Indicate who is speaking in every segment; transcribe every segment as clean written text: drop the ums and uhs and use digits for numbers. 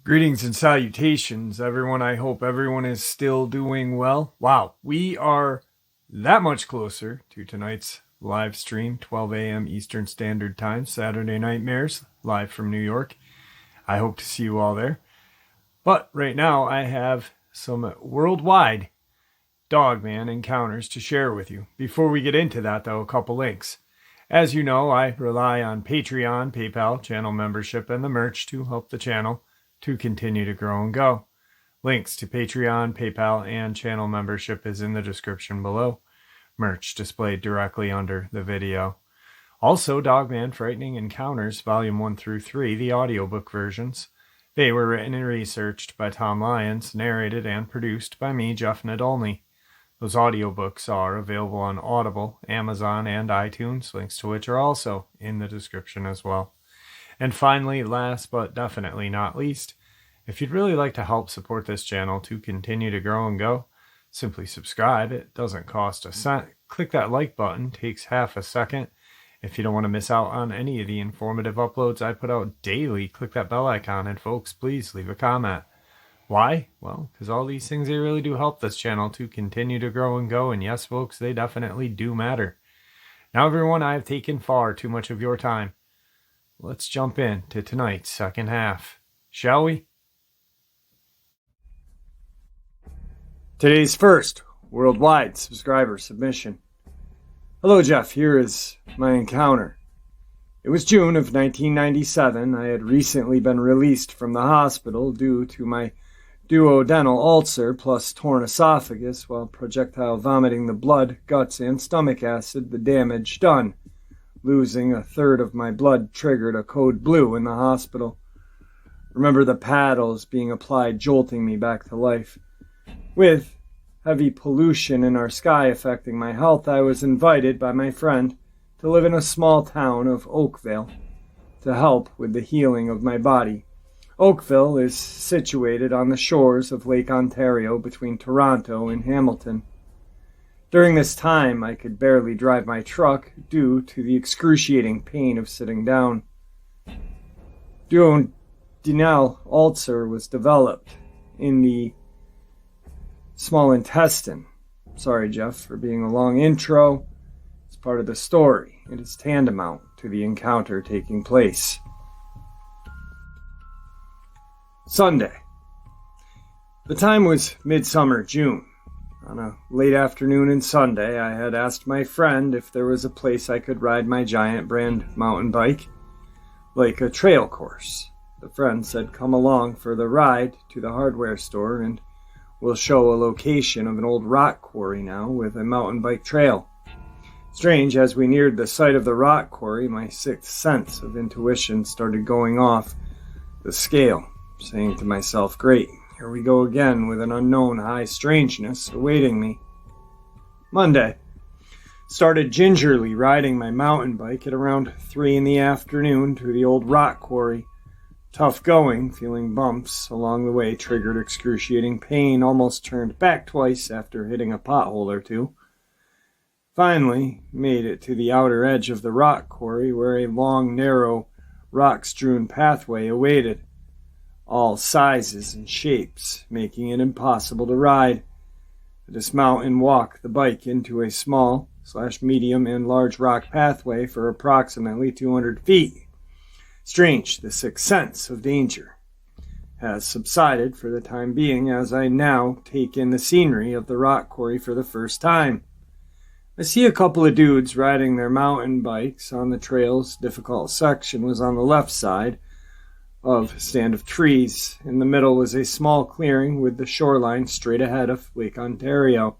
Speaker 1: Greetings and salutations, everyone. I hope everyone is still doing well. Wow, we are that much closer to tonight's live stream, 12 a.m. Eastern Standard Time, Saturday Nightmares, live from New York. I hope to see you all there. But right now, I have some worldwide Dogman encounters to share with you. Before we get into that, though, a couple links. As you know, I rely on Patreon, PayPal, channel membership, and the merch to help the channel to continue to grow and go. Links to Patreon, PayPal, and channel membership is in the description below. Merch displayed directly under the video. Also, Dogman Frightening Encounters, Volume 1 through 3, the audiobook versions. They were written and researched by Tom Lyons, narrated and produced by me, Jeff Nadolny. Those audiobooks are available on Audible, Amazon, and iTunes, links to which are also in the description as well. And finally, last but definitely not least, if you'd really like to help support this channel to continue to grow and go, simply subscribe. It doesn't cost a cent. Click that like button. Takes half a second. If you don't want to miss out on any of the informative uploads I put out daily, click that bell icon. And folks, please leave a comment. Why? Well, because all these things, they really do help this channel to continue to grow and go. And yes, folks, they definitely do matter. Now, everyone, I have taken far too much of your time. Let's jump in to tonight's second half, shall we? Today's first worldwide subscriber submission. Hello, Jeff. Here is my encounter. It was June of 1997. I had recently been released from the hospital due to my duodenal ulcer plus torn esophagus while projectile vomiting the blood, guts, and stomach acid, the damage done. Losing a third of my blood triggered a code blue in the hospital. Remember the paddles being applied, jolting me back to life. With heavy pollution in our sky affecting my health, I was invited by my friend to live in a small town of Oakville to help with the healing of my body. Oakville is situated on the shores of Lake Ontario between Toronto and Hamilton. During this time, I could barely drive my truck due to the excruciating pain of sitting down. Duodenal ulcer was developed in the small intestine. Sorry, Jeff, for being a long intro. It's part of the story. It is tantamount to the encounter taking place. Sunday. The time was midsummer June. On a late afternoon and Sunday, I had asked my friend if there was a place I could ride my giant brand mountain bike, like a trail course. The friend said, "Come along for the ride to the hardware store and we'll show a location of an old rock quarry now with a mountain bike trail." Strange, as we neared the site of the rock quarry, my sixth sense of intuition started going off the scale, saying to myself, "Great. Here we go again with an unknown high strangeness awaiting me." Monday. Started gingerly riding my mountain bike at around 3 in the afternoon to the old rock quarry. Tough going, feeling bumps along the way triggered excruciating pain, almost turned back twice after hitting a pothole or two. Finally, made it to the outer edge of the rock quarry where a long, narrow, rock-strewn pathway awaited. All sizes and shapes, making it impossible to ride. I dismount and walk the bike into a small/medium and large rock pathway for approximately 200 feet. Strange, the sixth sense of danger has subsided for the time being as I now take in the scenery of the rock quarry for the first time. I see a couple of dudes riding their mountain bikes on the trail's difficult section was on the left side of a stand of trees. In the middle was a small clearing with the shoreline straight ahead of Lake Ontario.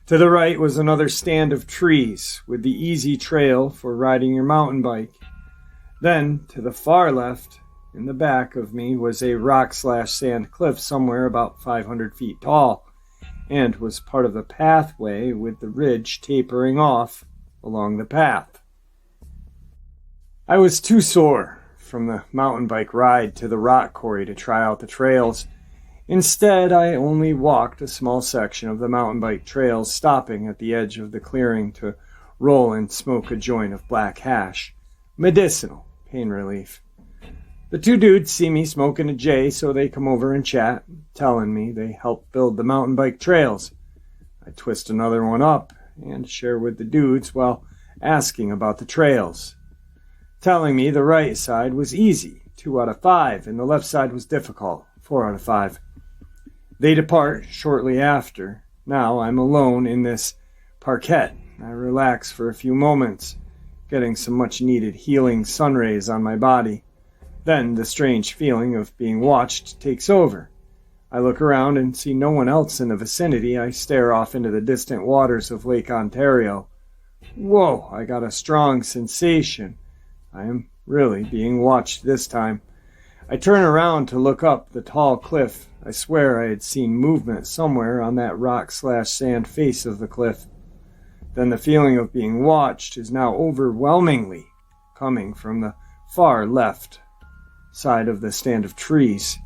Speaker 1: To the right was another stand of trees with the easy trail for riding your mountain bike. Then, to the far left, in the back of me, was a rock/sand cliff somewhere about 500 feet tall, and was part of the pathway with the ridge tapering off along the path. I was too sore from the mountain bike ride to the rock quarry to try out the trails. Instead, I only walked a small section of the mountain bike trails, stopping at the edge of the clearing to roll and smoke a joint of black hash. Medicinal pain relief. The two dudes see me smoking a J, so they come over and chat, telling me they help build the mountain bike trails. I twist another one up and share with the dudes while asking about the trails, telling me the right side was easy, 2 out of 5, and the left side was difficult, 4 out of 5. They depart shortly after. Now I'm alone in this parquet. I relax for a few moments, getting some much-needed healing sun rays on my body. Then the strange feeling of being watched takes over. I look around and see no one else in the vicinity. I stare off into the distant waters of Lake Ontario. Whoa, I got a strong sensation. I am really being watched this time. I turn around to look up the tall cliff. I swear I had seen movement somewhere on that rock/sand face of the cliff. Then the feeling of being watched is now overwhelmingly coming from the far left side of the stand of trees.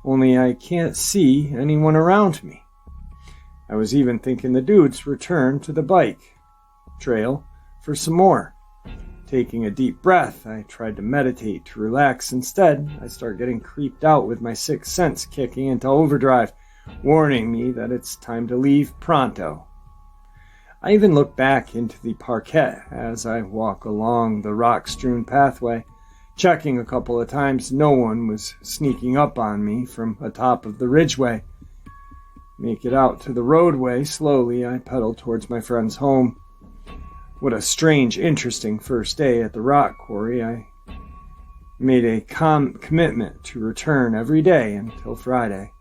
Speaker 1: Only I can't see anyone around me. I was even thinking the dudes returned to the bike trail for some more. Taking a deep breath, I tried to meditate to relax. Instead, I start getting creeped out with my sixth sense kicking into overdrive, warning me that it's time to leave pronto. I even look back into the parquet as I walk along the rock-strewn pathway, checking a couple of times no one was sneaking up on me from atop of the ridgeway. Make it out to the roadway. Slowly, I pedal towards my friend's home. What a strange, interesting first day at the rock quarry. I made a commitment to return every day until Friday.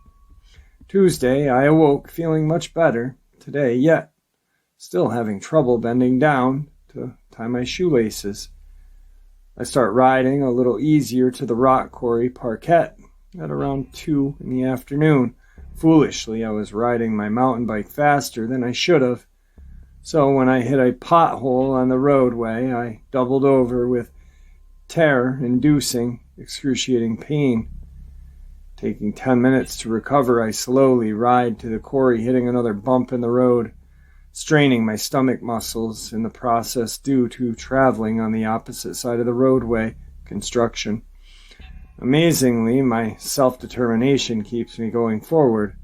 Speaker 1: Tuesday, I awoke feeling much better today, yet still having trouble bending down to tie my shoelaces. I start riding a little easier to the rock quarry parquet at around 2 in the afternoon. Foolishly, I was riding my mountain bike faster than I should have. So when I hit a pothole on the roadway, I doubled over with terror-inducing, excruciating pain. Taking 10 minutes to recover, I slowly ride to the quarry, hitting another bump in the road, straining my stomach muscles in the process due to traveling on the opposite side of the roadway construction. Amazingly, my self-determination keeps me going forward.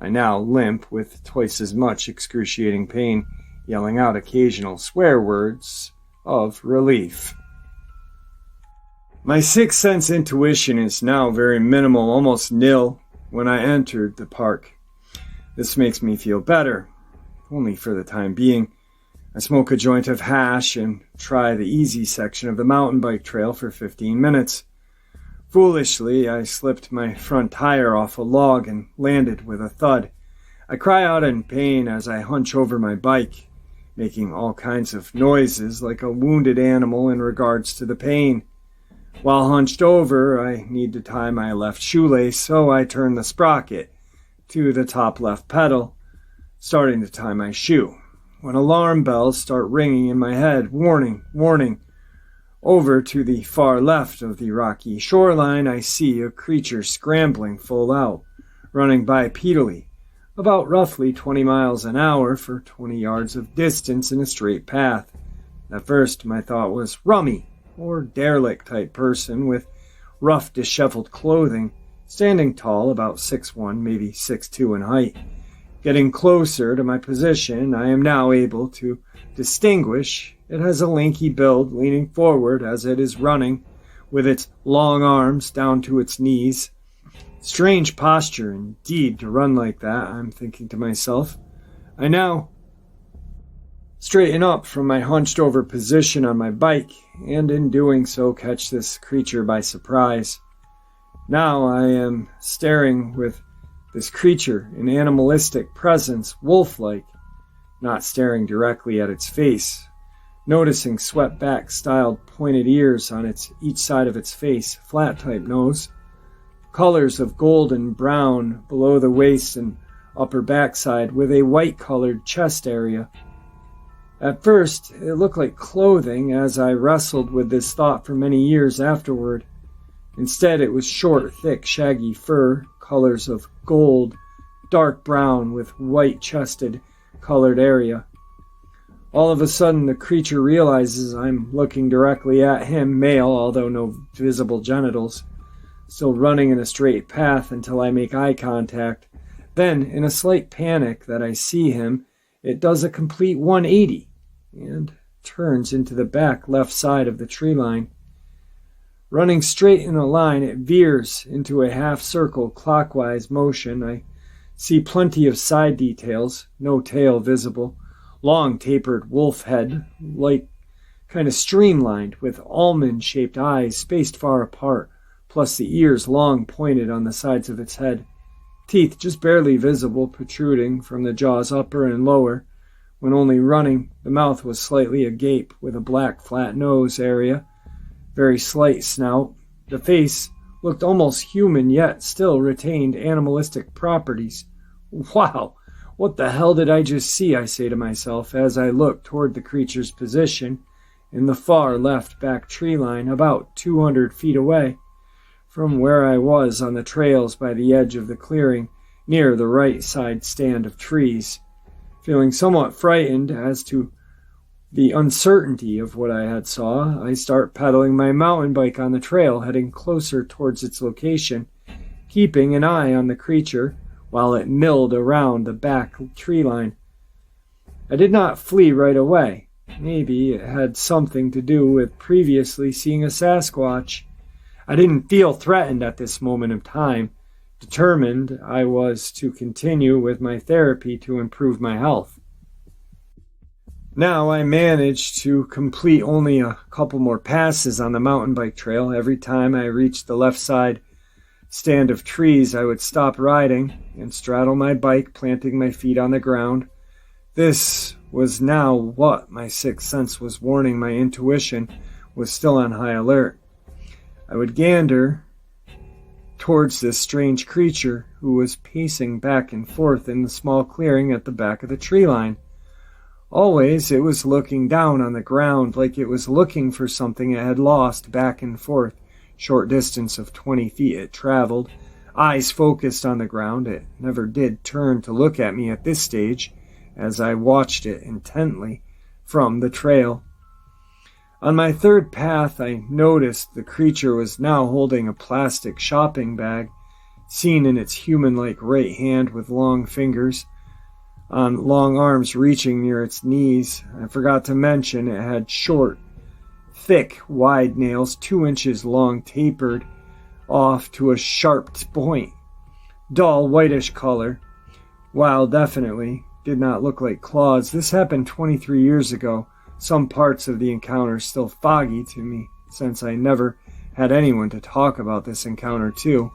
Speaker 1: I now limp with twice as much excruciating pain, yelling out occasional swear words of relief. My sixth sense intuition is now very minimal, almost nil, when I entered the park. This makes me feel better, only for the time being. I smoke a joint of hash and try the easy section of the mountain bike trail for 15 minutes. Foolishly, I slipped my front tire off a log and landed with a thud. I cry out in pain as I hunch over my bike, making all kinds of noises like a wounded animal in regards to the pain. While hunched over, I need to tie my left shoelace, so I turn the sprocket to the top left pedal, starting to tie my shoe, when alarm bells start ringing in my head. Warning, warning. Over to the far left of the rocky shoreline, I see a creature scrambling full out, running bipedally, about roughly 20 miles an hour for 20 yards of distance in a straight path. At first, my thought was rummy, or derelict-type person with rough, disheveled clothing, standing tall, about 6'1", maybe 6'2" in height. Getting closer to my position, I am now able to distinguish it has a lanky build leaning forward as it is running, with its long arms down to its knees. Strange posture indeed to run like that, I'm thinking to myself. I now straighten up from my hunched over position on my bike, and in doing so catch this creature by surprise. Now I am staring with this creature in animalistic presence, wolf-like, not staring directly at its face, noticing swept-back styled pointed ears on each side of its face, flat-type nose, colors of gold and brown below the waist and upper backside, with a white-colored chest area. At first, it looked like clothing as I wrestled with this thought for many years afterward. Instead, it was short, thick, shaggy fur, colors of gold, dark brown with white-chested colored area. All of a sudden, the creature realizes I'm looking directly at him, male, although no visible genitals, still running in a straight path until I make eye contact. Then, in a slight panic that I see him, it does a complete 180 and turns into the back left side of the tree line. Running straight in a line, it veers into a half-circle clockwise motion. I see plenty of side details, no tail visible. Long tapered wolf head, like kind of streamlined, with almond-shaped eyes spaced far apart, plus the ears long pointed on the sides of its head. Teeth just barely visible, protruding from the jaws upper and lower. When only running, the mouth was slightly agape, with a black flat nose area, very slight snout. The face looked almost human, yet still retained animalistic properties. Wow! What the hell did I just see, I say to myself as I look toward the creature's position in the far left back tree line, about 200 feet away from where I was on the trails by the edge of the clearing, near the right side stand of trees. Feeling somewhat frightened as to the uncertainty of what I had saw, I start pedaling my mountain bike on the trail, heading closer towards its location, keeping an eye on the creature while it milled around the back tree line. I did not flee right away. Maybe it had something to do with previously seeing a Sasquatch. I didn't feel threatened at this moment of time. Determined I was to continue with my therapy to improve my health. Now I managed to complete only a couple more passes on the mountain bike trail. Every time I reached the left side stand of trees, I would stop riding and straddle my bike, planting my feet on the ground. This was now what my sixth sense was warning my intuition was still on high alert. I would gander towards this strange creature who was pacing back and forth in the small clearing at the back of the tree line. Always it was looking down on the ground like it was looking for something it had lost, back and forth. Short distance of 20 feet it traveled, eyes focused on the ground. It never did turn to look at me at this stage, as I watched it intently from the trail. On my third path, I noticed the creature was now holding a plastic shopping bag, seen in its human-like right hand with long fingers, on long arms reaching near its knees. I forgot to mention it had short, thick, wide nails, 2 inches long, tapered off to a sharp point. Dull, whitish color. While definitely did not look like claws. This happened 23 years ago. Some parts of the encounter still foggy to me, since I never had anyone to talk about this encounter to.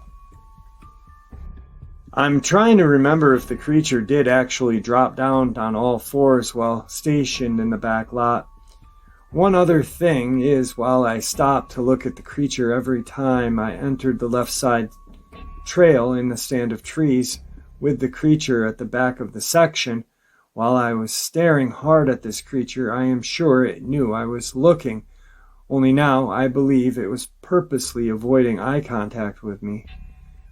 Speaker 1: I'm trying to remember if the creature did actually drop down on all fours while stationed in the back lot. One other thing is, while I stopped to look at the creature every time I entered the left side trail in the stand of trees with the creature at the back of the section, while I was staring hard at this creature, I am sure it knew I was looking, only now I believe it was purposely avoiding eye contact with me.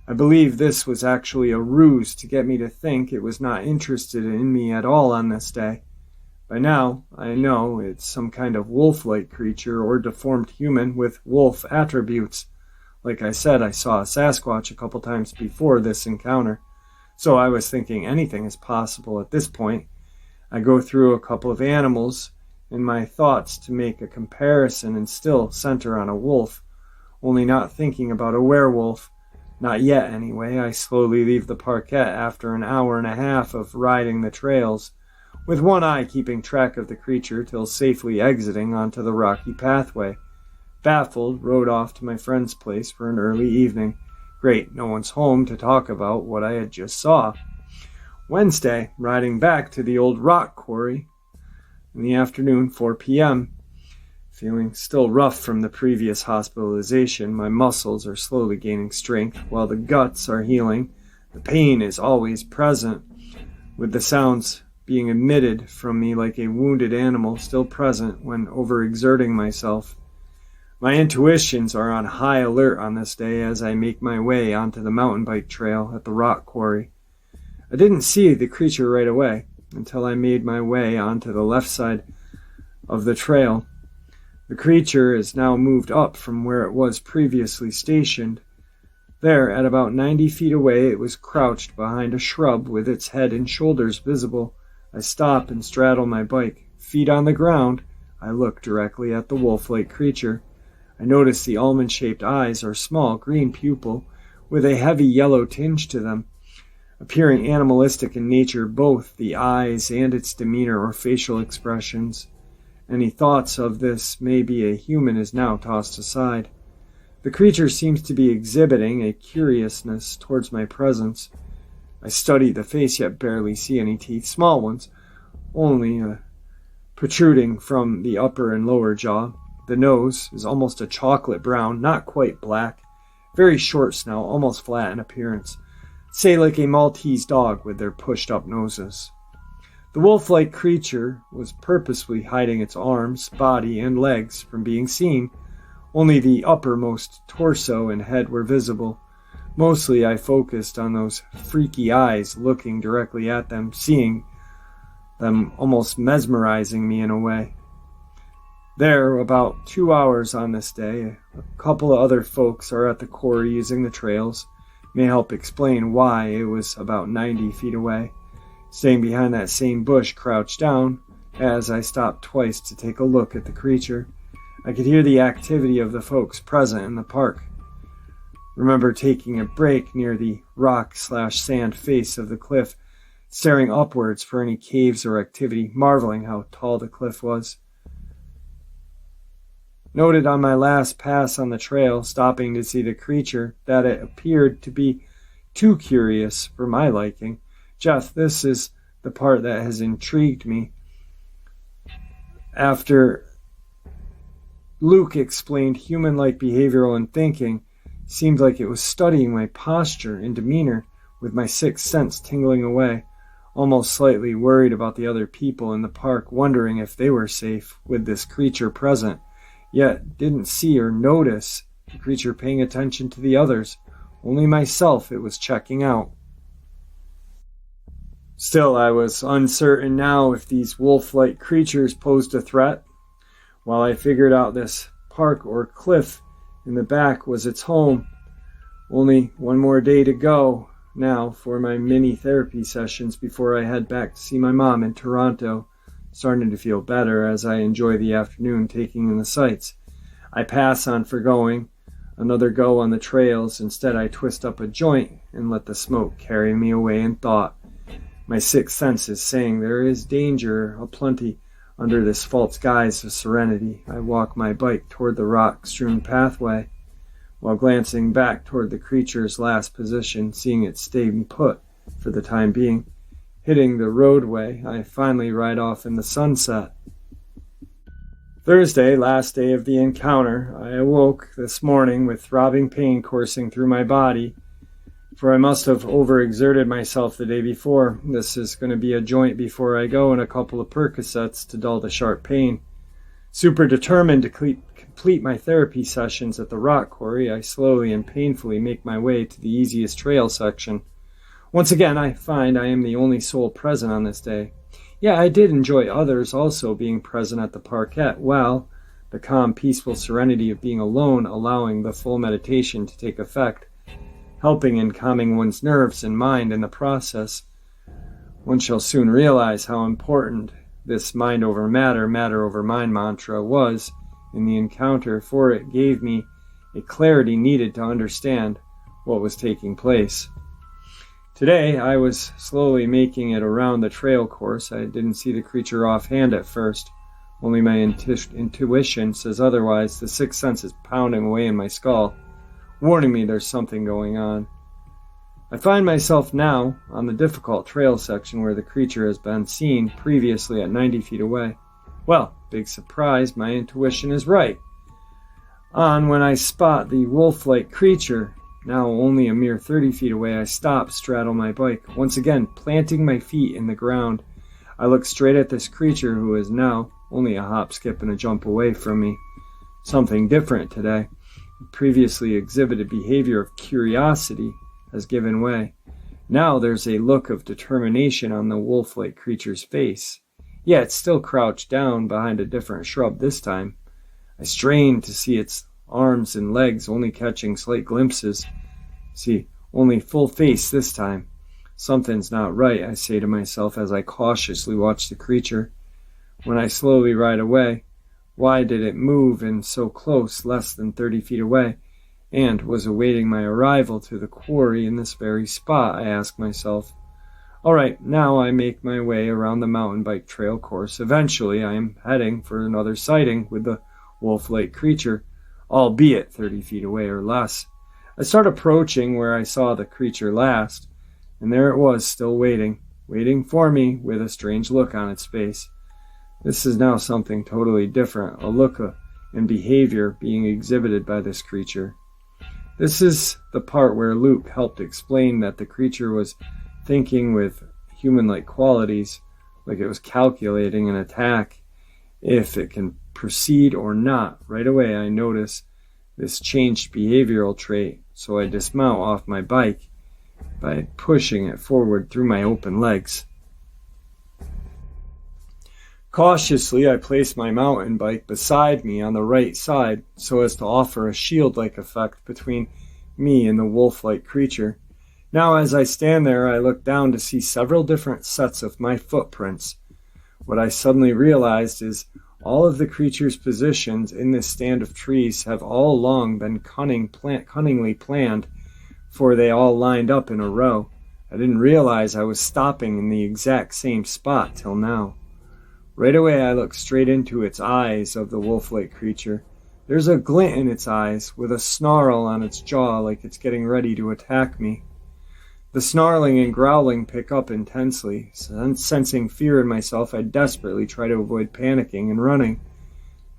Speaker 1: I believe this was actually a ruse to get me to think it was not interested in me at all on this day. By now, I know it's some kind of wolf-like creature or deformed human with wolf attributes. Like I said, I saw a Sasquatch a couple times before this encounter, so I was thinking anything is possible at this point. I go through a couple of animals in my thoughts to make a comparison and still center on a wolf, only not thinking about a werewolf. Not yet, anyway. I slowly leave the parquet after an hour and a half of riding the trails, with one eye keeping track of the creature till safely exiting onto the rocky pathway. Baffled, rode off to my friend's place for an early evening. Great, no one's home to talk about what I had just saw. Wednesday, riding back to the old rock quarry in the afternoon, 4 p.m. Feeling still rough from the previous hospitalization, my muscles are slowly gaining strength while the guts are healing. The pain is always present, with the sounds being emitted from me like a wounded animal still present when overexerting myself. My intuitions are on high alert on this day as I make my way onto the mountain bike trail at the rock quarry. I didn't see the creature right away. until I made my way onto the left side of the trail. The creature is now moved up from where it was previously stationed. There, at about 90 feet away, it was crouched behind a shrub with its head and shoulders visible. I stop and straddle my bike. Feet on the ground, I look directly at the wolf-like creature. I notice the almond-shaped eyes are small, green pupil, with a heavy yellow tinge to them, appearing animalistic in nature, both the eyes and its demeanor or facial expressions. Any thoughts of this may be a human is now tossed aside. The creature seems to be exhibiting a curiousness towards my presence. I study the face, yet barely see any teeth, small ones, only protruding from the upper and lower jaw. The nose is almost a chocolate brown, not quite black, very short snout, almost flat in appearance, say like a Maltese dog with their pushed-up noses. The wolf-like creature was purposely hiding its arms, body, and legs from being seen. Only the uppermost torso and head were visible. Mostly I focused on those freaky eyes looking directly at them, seeing them almost mesmerizing me in a way. There, about 2 hours on this day, a couple of other folks are at the quarry using the trails. May help explain why it was about 90 feet away. Staying behind that same bush, crouched down, as I stopped twice to take a look at the creature. I could hear the activity of the folks present in the park. Remember taking a break near the rock/sand face of the cliff, staring upwards for any caves or activity, marveling how tall the cliff was. Noted on my last pass on the trail, stopping to see the creature, that it appeared to be too curious for my liking. Jeff, this is the part that has intrigued me. After Luke explained human-like behavioral and thinking, seemed like it was studying my posture and demeanor, with my sixth sense tingling away, almost slightly worried about the other people in the park, wondering if they were safe with this creature present, yet didn't see or notice the creature paying attention to the others. Only myself it was checking out. Still, I was uncertain now if these wolf-like creatures posed a threat. While I figured out this park or cliff in the back was its home, only one more day to go now for my mini therapy sessions before I head back to see my mom in Toronto. Starting to feel better as I enjoy the afternoon taking in the sights. I pass on forgoing another go on the trails. Instead, I twist up a joint and let the smoke carry me away in thought. My sixth sense is saying there is danger aplenty under this false guise of serenity. I walk my bike toward the rock-strewn pathway, while glancing back toward the creature's last position, seeing it staying put for the time being. Hitting the roadway, I finally ride off in the sunset. Thursday, last day of the encounter, I awoke this morning with throbbing pain coursing through my body, for I must have overexerted myself the day before. This is going to be a joint before I go and a couple of Percocets to dull the sharp pain. Super determined to complete my therapy sessions at the rock quarry, I slowly and painfully make my way to the easiest trail section. Once again, I find I am the only soul present on this day. Yeah, I did enjoy others also being present at the parquet. Well, the calm, peaceful serenity of being alone, allowing the full meditation to take effect, helping in calming one's nerves and mind in the process. One shall soon realize how important this mind over matter, matter over mind mantra was in the encounter, for it gave me a clarity needed to understand what was taking place. Today, I was slowly making it around the trail course. I didn't see the creature offhand at first. Only my intuition says otherwise. The sixth sense is pounding away in my skull, warning me there's something going on. I find myself now on the difficult trail section where the creature has been seen previously at 90 feet away. Well, big surprise, my intuition is right. On when I spot the wolf-like creature, now only a mere 30 feet away, I stop, straddle my bike, once again planting my feet in the ground. I look straight at this creature who is now only a hop, skip, and a jump away from me. Something different today. Previously exhibited behavior of curiosity has given way. Now there's a look of determination on the wolf-like creature's face. Yet it's still crouched down behind a different shrub this time. I strain to see its arms and legs, only catching slight glimpses. See, only full face this time. Something's not right, I say to myself as I cautiously watch the creature. When I slowly ride away, why did it move in so close, less than 30 feet away, and was awaiting my arrival to the quarry in this very spot, I ask myself. All right, now I make my way around the mountain bike trail course. Eventually, I am heading for another sighting with the wolf-like creature, albeit 30 feet away or less. I start approaching where I saw the creature last, and there it was, still waiting for me with a strange look on its face. This is now something totally different, a look and behavior being exhibited by this creature. This is the part where Luke helped explain that the creature was thinking with human-like qualities, like it was calculating an attack, if it can proceed or not. Right away I notice this changed behavioral trait, so I dismount off my bike by pushing it forward through my open legs. Cautiously, I place my mountain bike beside me on the right side so as to offer a shield-like effect between me and the wolf-like creature. Now, as I stand there, I look down to see several different sets of my footprints. What I suddenly realized is all of the creature's positions in this stand of trees have all along been cunningly planned, for they all lined up in a row. I didn't realize I was stopping in the exact same spot till now. Right away I look straight into its eyes of the wolf-like creature. There's a glint in its eyes, with a snarl on its jaw like it's getting ready to attack me. The snarling and growling pick up intensely. Sensing fear in myself, I desperately try to avoid panicking and running.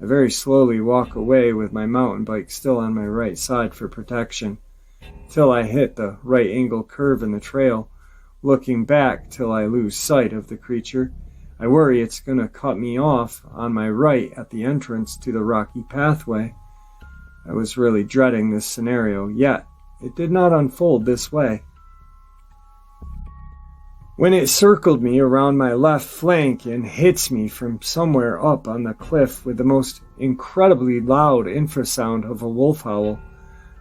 Speaker 1: I very slowly walk away with my mountain bike still on my right side for protection, till I hit the right angle curve in the trail, looking back till I lose sight of the creature. I worry it's going to cut me off on my right at the entrance to the rocky pathway. I was really dreading this scenario, yet it did not unfold this way. When it circled me around my left flank and hits me from somewhere up on the cliff with the most incredibly loud infrasound of a wolf howl,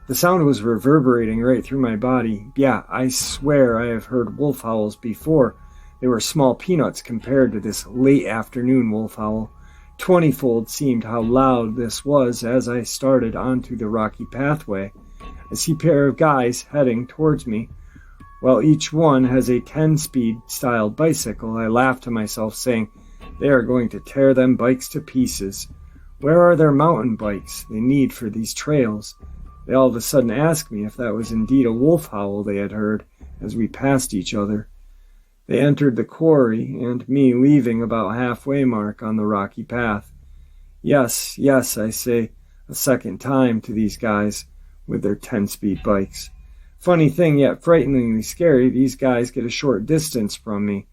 Speaker 1: the sound was reverberating right through my body. Yeah, I swear I have heard wolf howls before. They were small peanuts compared to this late afternoon wolf howl. 20-fold seemed how loud this was as I started onto the rocky pathway. I see a pair of guys heading towards me. While each one has a 10-speed styled bicycle, I laugh to myself, saying, they are going to tear them bikes to pieces. Where are their mountain bikes they need for these trails? They all of a sudden ask me if that was indeed a wolf howl they had heard as we passed each other. They entered the quarry, and me leaving about halfway mark on the rocky path. Yes, I say a second time to these guys with their 10-speed bikes. Funny thing, yet frighteningly scary, these guys get a short distance from me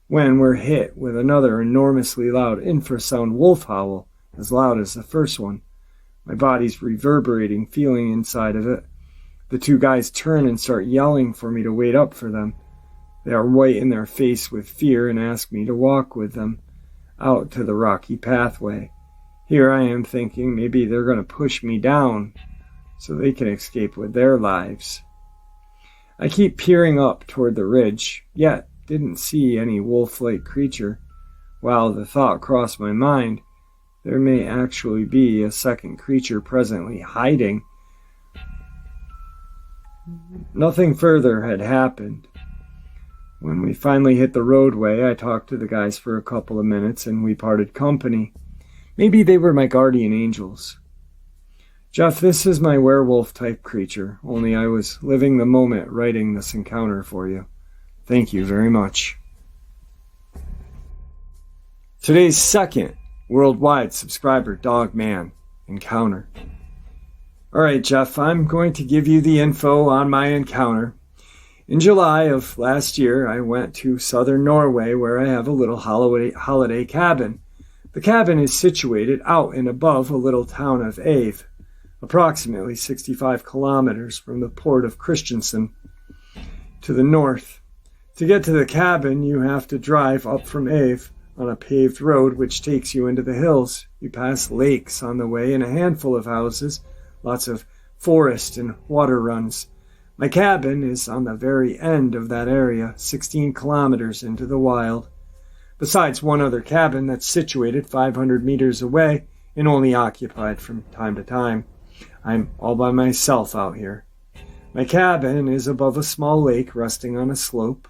Speaker 1: when we're hit with another enormously loud infrasound wolf howl, as loud as the first one. My body's reverberating, feeling inside of it. The two guys turn and start yelling for me to wait up for them. They are white in their face with fear and ask me to walk with them out to the rocky pathway. Here I am thinking maybe they're going to push me down so they can escape with their lives. I keep peering up toward the ridge, yet didn't see any wolf-like creature. While the thought crossed my mind, there may actually be a second creature presently hiding. Nothing further had happened. When we finally hit the roadway, I talked to the guys for a couple of minutes and we parted company. Maybe they were my guardian angels. Jeff, this is my werewolf-type creature, only I was living the moment writing this encounter for you. Thank you very much. Today's second worldwide subscriber, Dogman, encounter. Alright, Jeff, I'm going to give you the info on my encounter. In July of last year, I went to southern Norway where I have a little holiday cabin. The cabin is situated out and above a little town of Ave, approximately 65 kilometers from the port of Kristiansand. to the north. To get to the cabin, you have to drive up from Ave on a paved road which takes you into the hills. You pass lakes on the way and a handful of houses, lots of forest and water runs. My cabin is on the very end of that area, 16 kilometers into the wild. Besides one other cabin that's situated 500 meters away and only occupied from time to time. I'm all by myself out here. My cabin is above a small lake resting on a slope.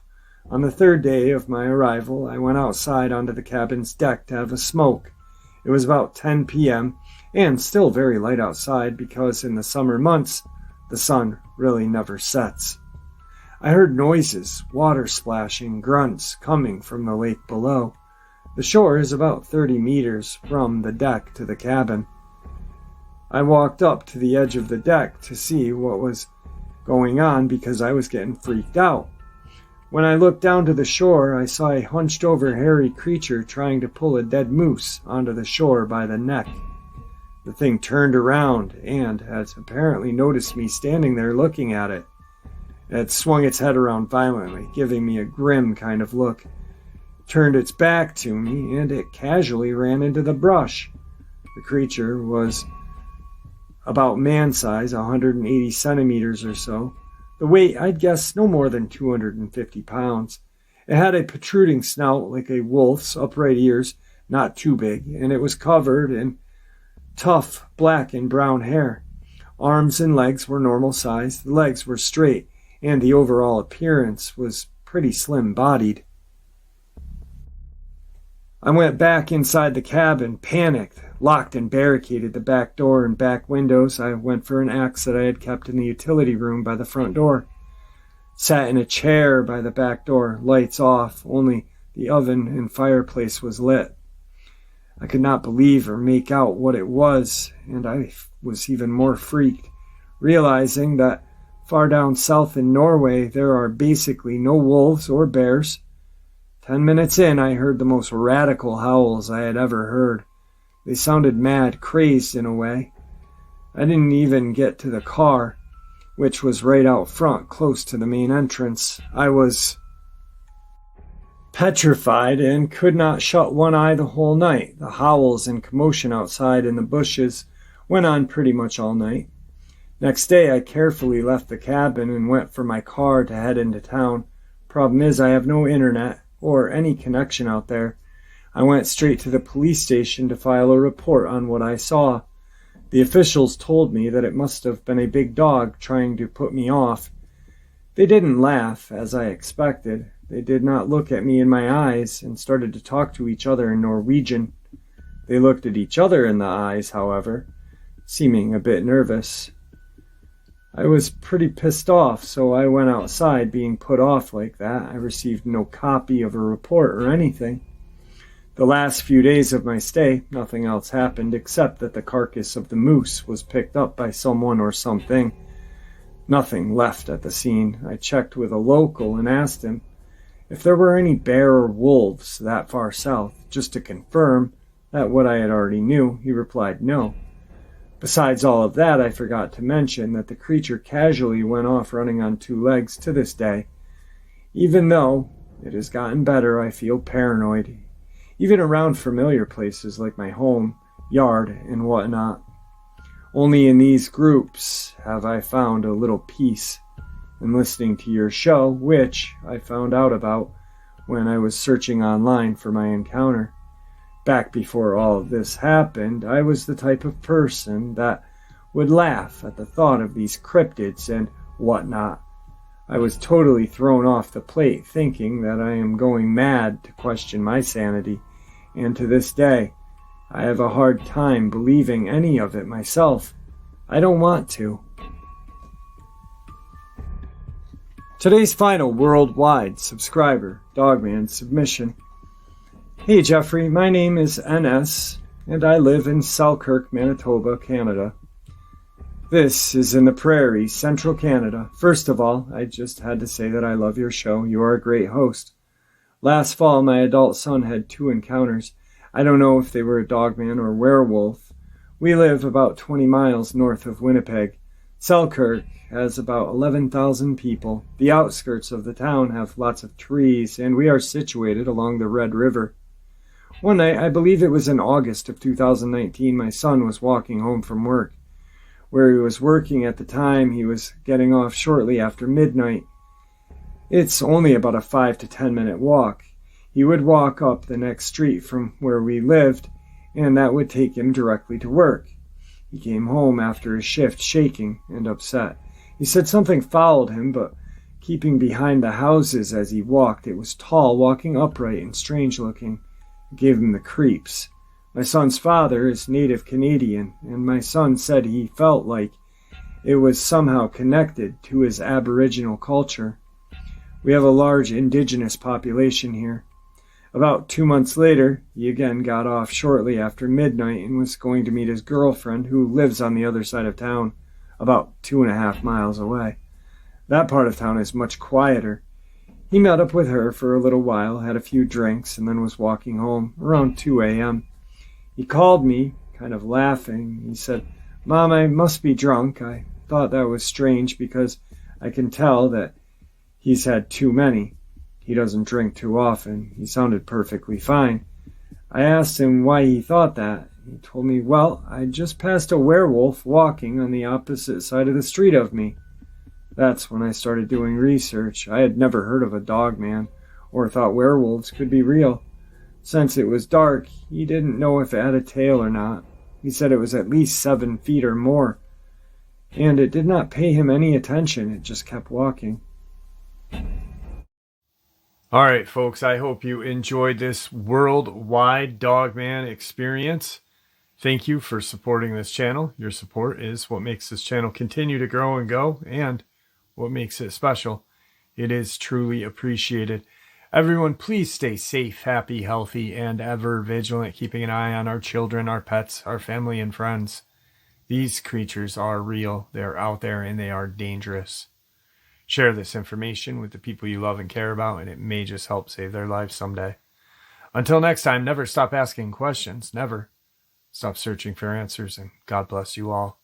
Speaker 1: On the third day of my arrival, I went outside onto the cabin's deck to have a smoke. It was about 10 p.m. and still very light outside because in the summer months, the sun really never sets. I heard noises, water splashing, grunts coming from the lake below. The shore is about 30 meters from the deck to the cabin. I walked up to the edge of the deck to see what was going on because I was getting freaked out. When I looked down to the shore, I saw a hunched-over hairy creature trying to pull a dead moose onto the shore by the neck. The thing turned around and had apparently noticed me standing there looking at it. It had swung its head around violently, giving me a grim kind of look. It turned its back to me, and it casually ran into the brush. The creature was about man size, 180 centimeters or so. The weight, I'd guess, no more than 250 pounds. It had a protruding snout like a wolf's, upright ears, not too big, and it was covered in tough black and brown hair. Arms and legs were normal size, the legs were straight, and the overall appearance was pretty slim-bodied. I went back inside the cabin, panicked, locked and barricaded the back door and back windows. I went for an axe that I had kept in the utility room by the front door. Sat in a chair by the back door, lights off, only the oven and fireplace was lit. I could not believe or make out what it was, and I was even more freaked, realizing that far down south in Norway there are basically no wolves or bears. 10 minutes in, I heard the most radical howls I had ever heard. They sounded mad, crazed in a way. I didn't even get to the car, which was right out front, close to the main entrance. I was petrified and could not shut one eye the whole night. The howls and commotion outside in the bushes went on pretty much all night. Next day, I carefully left the cabin and went for my car to head into town. Problem is, I have no internet or any connection out there. I went straight to the police station to file a report on what I saw. The officials told me that it must have been a big dog trying to put me off. They didn't laugh, as I expected. They did not look at me in my eyes and started to talk to each other in Norwegian. They looked at each other in the eyes, however, seeming a bit nervous. I was pretty pissed off, so I went outside. Being put off like that, I received no copy of a report or anything. The last few days of my stay, nothing else happened except that the carcass of the moose was picked up by someone or something. Nothing left at the scene. I checked with a local and asked him if there were any bear or wolves that far south, just to confirm that what I had already knew. He replied no. Besides all of that, I forgot to mention that the creature casually went off running on two legs to this day. Even though it has gotten better, I feel paranoid, even around familiar places like my home, yard, and whatnot. Only in these groups have I found a little peace. In listening to your show, which I found out about when I was searching online for my encounter. Back before all of this happened, I was the type of person that would laugh at the thought of these cryptids and whatnot. I was totally thrown off the plate, thinking that I am going mad to question my sanity, and to this day, I have a hard time believing any of it myself. I don't want to. Today's final worldwide subscriber, Dogman submission. Hey Jeffrey, my name is NS, and I live in Selkirk, Manitoba, Canada. This is in the prairies, central Canada. First of all, I just had to say that I love your show. You are a great host. Last fall, my adult son had 2 encounters. I don't know if they were a dogman or werewolf. We live about 20 miles north of Winnipeg. Selkirk has about 11,000 people. The outskirts of the town have lots of trees, and we are situated along the Red River. One night, I believe it was in August of 2019, my son was walking home from work. Where he was working at the time, he was getting off shortly after midnight. It's only about a 5 to 10 minute walk. He would walk up the next street from where we lived, and that would take him directly to work. He came home after his shift shaking and upset. He said something followed him, but keeping behind the houses as he walked. It was tall, walking upright and strange looking. It gave him the creeps. My son's father is native Canadian, and my son said he felt like it was somehow connected to his Aboriginal culture. We have a large indigenous population here. About 2 months later, he again got off shortly after midnight and was going to meet his girlfriend, who lives on the other side of town, about 2.5 miles away. That part of town is much quieter. He met up with her for a little while, had a few drinks, and then was walking home around 2 a.m. He called me, kind of laughing. He said, "Mom, I must be drunk." I thought that was strange because I can tell that he's had too many. He doesn't drink too often. He sounded perfectly fine. I asked him why he thought that. He told me, "Well, I just passed a werewolf walking on the opposite side of the street of me." That's when I started doing research. I had never heard of a Dogman or thought werewolves could be real. Since it was dark, he didn't know if it had a tail or not. He said it was at least 7 feet or more. And it did not pay him any attention. It just kept walking. All right, folks, I hope you enjoyed this worldwide Dogman experience. Thank you for supporting this channel. Your support is what makes this channel continue to grow and go, and what makes it special. It is truly appreciated. Everyone, please stay safe, happy, healthy, and ever vigilant, keeping an eye on our children, our pets, our family, and friends. These creatures are real. They're out there, and they are dangerous. Share this information with the people you love and care about, and it may just help save their lives someday. Until next time, never stop asking questions. Never stop searching for answers, and God bless you all.